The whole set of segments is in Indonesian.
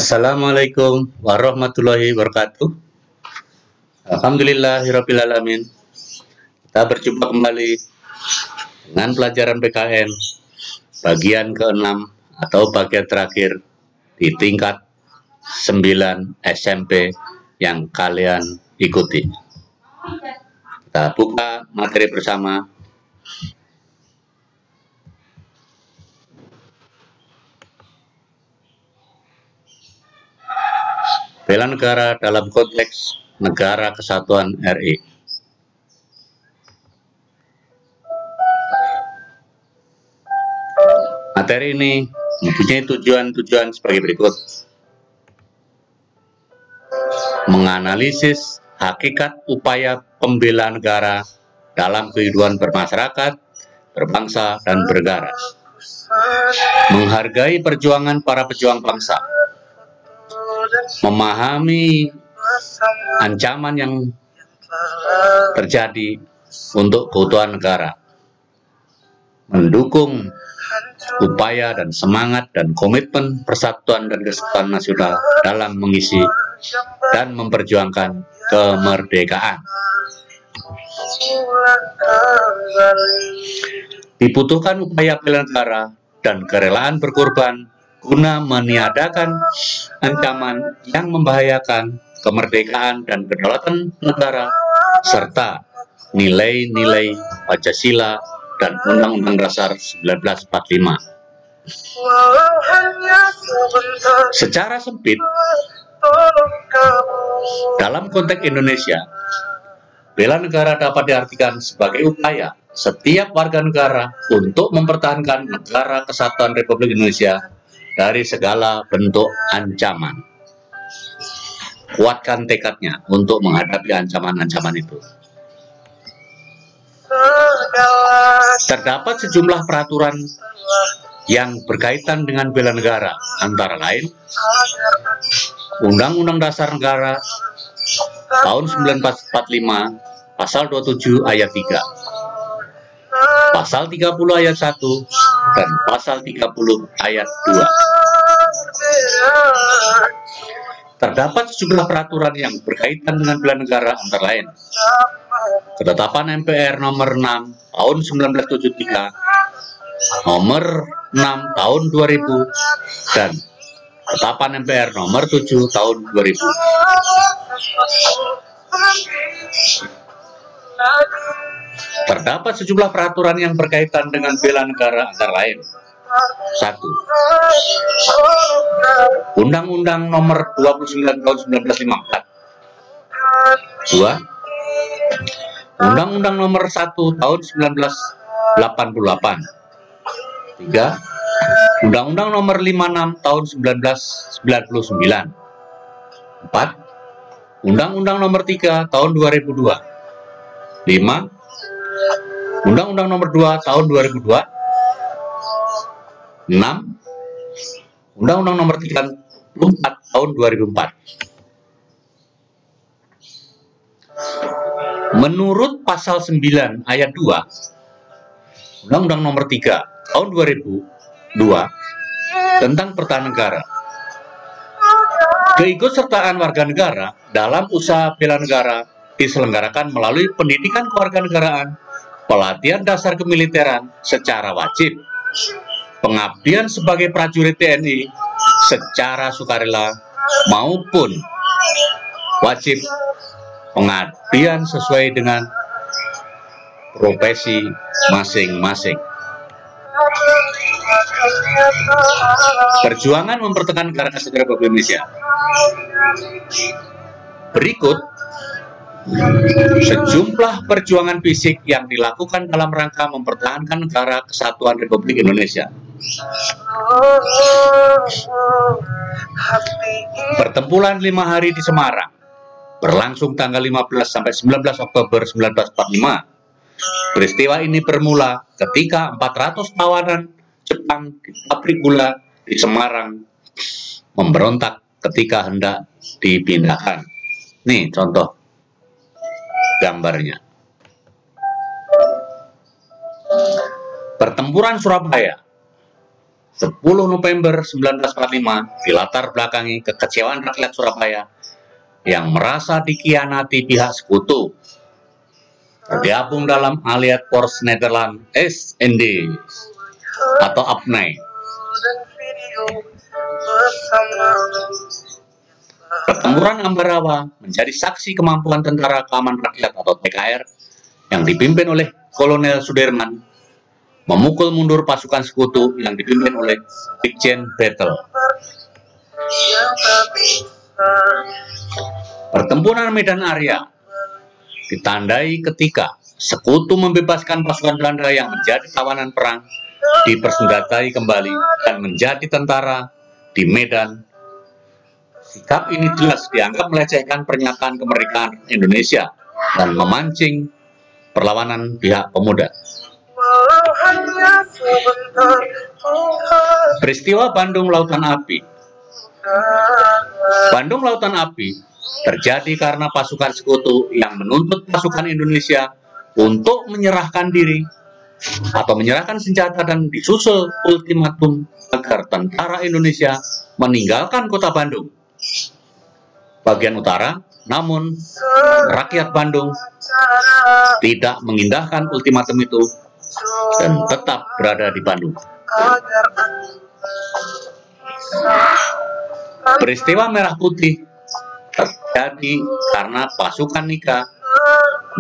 Assalamualaikum warahmatullahi wabarakatuh. Alhamdulillahirabbil alamin. Kita berjumpa kembali dengan pelajaran PKN bagian ke-6 atau bagian terakhir di tingkat 9 SMP yang kalian ikuti. Kita buka materi bersama. Bela negara dalam konteks Negara Kesatuan RI. Materi ini mempunyai tujuan-tujuan sebagai berikut: menganalisis hakikat upaya pembela negara dalam kehidupan bermasyarakat, berbangsa, dan bernegara, menghargai perjuangan para pejuang bangsa, memahami ancaman yang terjadi untuk keutuhan negara, mendukung upaya dan semangat dan komitmen persatuan dan kesatuan nasional dalam mengisi dan memperjuangkan kemerdekaan. Dibutuhkan upaya bela negara dan kerelaan berkorban guna meniadakan ancaman yang membahayakan kemerdekaan dan kedaulatan negara, serta nilai-nilai Pancasila dan Undang-Undang Dasar 1945. Secara sempit, dalam konteks Indonesia, bela negara dapat diartikan sebagai upaya setiap warga negara untuk mempertahankan negara kesatuan Republik Indonesia dari segala bentuk ancaman. Kuatkan tekadnya untuk menghadapi ancaman-ancaman itu. Terdapat sejumlah peraturan yang berkaitan dengan bela negara, antara lain Undang-Undang Dasar Negara tahun 1945, Pasal 27 ayat 3, Pasal 30 ayat 1, dan Pasal 30 ayat 2. Terdapat sejumlah peraturan yang berkaitan dengan bela negara, antara lain Ketetapan MPR nomor 6 tahun 1973, nomor 6 tahun 2000, dan Ketetapan MPR nomor 7 tahun 2000. Terdapat sejumlah peraturan yang berkaitan dengan bela negara, antara lain 1. Undang-Undang nomor 29 tahun 1954. 2. Undang-Undang nomor 1 tahun 1988. 3. Undang-Undang nomor 56 tahun 1999. 4. Undang-Undang nomor 3 tahun 2002. 5. Undang-Undang nomor 2 tahun 2002. 6. Undang-Undang nomor 34 tahun 2004. Menurut Pasal 9 ayat 2 Undang-Undang nomor 3 tahun 2002 tentang pertahanan negara, keikutsertaan warga negara dalam usaha bela negara diselenggarakan melalui pendidikan kewarganegaraan, pelatihan dasar kemiliteran secara wajib, pengabdian sebagai prajurit TNI secara sukarela maupun wajib pengabdian sesuai dengan profesi masing-masing. Perjuangan mempertahankan negara kesatuan Republik Indonesia. Berikut sejumlah perjuangan fisik yang dilakukan dalam rangka mempertahankan negara kesatuan Republik Indonesia. Pertempuran 5 hari di Semarang berlangsung tanggal 15 sampai 19 Oktober 1945. Peristiwa ini bermula ketika 400 tawanan Jepang di pabrik gula di Semarang memberontak ketika hendak dipindahkan. Nih contoh gambarnya. Pertempuran Surabaya 10 November 1945 dilatar belakangi kekecewaan rakyat Surabaya yang merasa dikhianati pihak sekutu, tergabung dalam Allied Force Nederland SND atau APNAI. Pertempuran Ambarawa menjadi saksi kemampuan Tentara Keamanan Rakyat atau TKR yang dipimpin oleh Kolonel Sudirman memukul mundur pasukan sekutu yang dipimpin oleh Brigjen Battle. Pertempuran Medan Area ditandai ketika sekutu membebaskan pasukan Belanda yang menjadi tawanan perang, dipersenjatai kembali dan menjadi tentara di Medan. Sikap ini jelas dianggap melecehkan pernyataan kemerdekaan Indonesia dan memancing perlawanan pihak pemuda. Peristiwa Bandung Lautan Api. Bandung Lautan Api terjadi karena pasukan sekutu yang menuntut pasukan Indonesia untuk menyerahkan diri atau menyerahkan senjata dan disusul ultimatum agar tentara Indonesia meninggalkan kota Bandung bagian utara, namun rakyat Bandung tidak mengindahkan ultimatum itu dan tetap berada di Bandung. Peristiwa Merah Putih terjadi karena pasukan Nika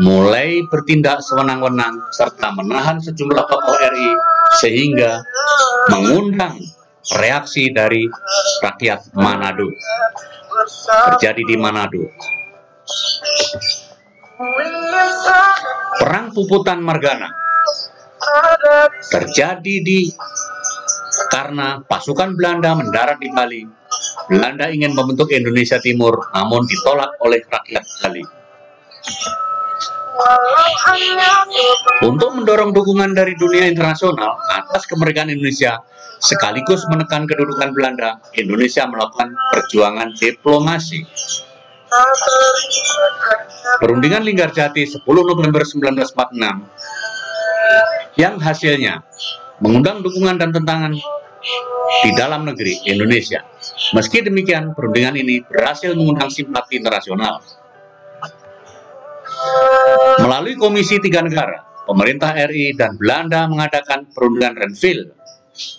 mulai bertindak sewenang-wenang serta menahan sejumlah tokoh RI sehingga mengundang reaksi dari rakyat Manado. Terjadi di Manado. Perang Puputan Margana terjadi karena pasukan Belanda mendarat di Bali. Belanda ingin membentuk Indonesia Timur, namun ditolak oleh rakyat Bali. Untuk mendorong dukungan dari dunia internasional atas kemerdekaan Indonesia, sekaligus menekan kedudukan Belanda, Indonesia melakukan perjuangan diplomasi. Perundingan Linggarjati 10 November 1946 yang hasilnya mengundang dukungan dan tentangan di dalam negeri Indonesia. Meski demikian, perundingan ini berhasil mengundang simpati internasional. Melalui Komisi Tiga Negara, pemerintah RI dan Belanda mengadakan perundingan Renville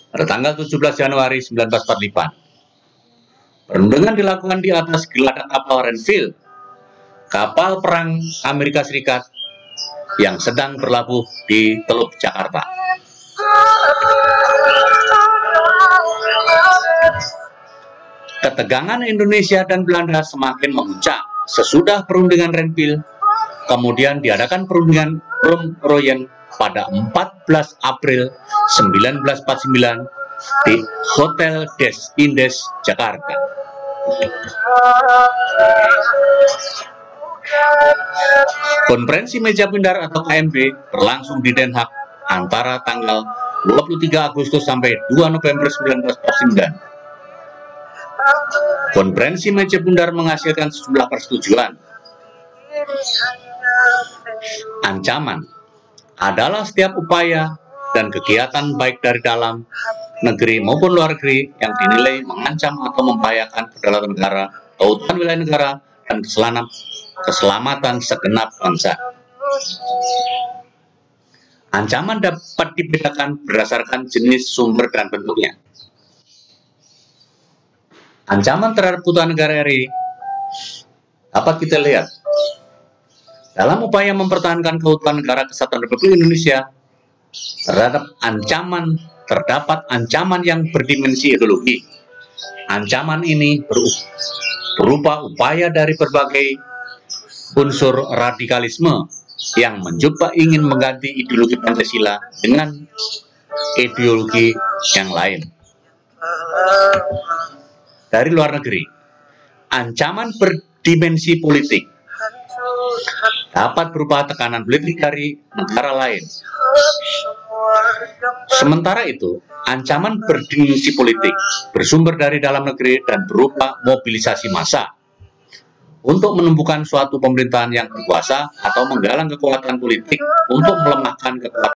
pada tanggal 17 Januari 1945. Perundingan dilakukan di atas geladak kapal Renville, kapal perang Amerika Serikat yang sedang berlabuh di Teluk Jakarta. Ketegangan Indonesia dan Belanda semakin memuncak sesudah perundingan Renville. Kemudian diadakan perundingan Purumroyen pada 14 April 1949 di Hotel Des Indes, Jakarta. Konferensi Meja Pindar atau KMB berlangsung di Den Haag antara tanggal 23 Agustus sampai 2 November 1949. Konferensi Meja Pindar menghasilkan sejumlah persetujuan. Ancaman adalah setiap upaya dan kegiatan baik dari dalam negeri maupun luar negeri yang dinilai mengancam atau membahayakan kedaulatan negara, keutuhan wilayah negara, dan keselamatan segenap bangsa. Ancaman dapat dibedakan berdasarkan jenis sumber dan bentuknya. Ancaman terhadap keutuhan negara RI dapat kita lihat dalam upaya mempertahankan keutuhan negara kesatuan Republik Indonesia. Terdapat ancaman yang berdimensi ideologi. Ancaman ini berupa upaya dari berbagai unsur radikalisme yang mencoba ingin mengganti ideologi Pancasila dengan ideologi yang lain. Dari luar negeri, ancaman berdimensi politik dapat berupa tekanan politik dari negara lain. Sementara itu, ancaman berdimensi politik bersumber dari dalam negeri dan berupa mobilisasi massa untuk menumbuhkan suatu pemerintahan yang berkuasa atau menggalang kekuatan politik untuk melemahkan kekuatan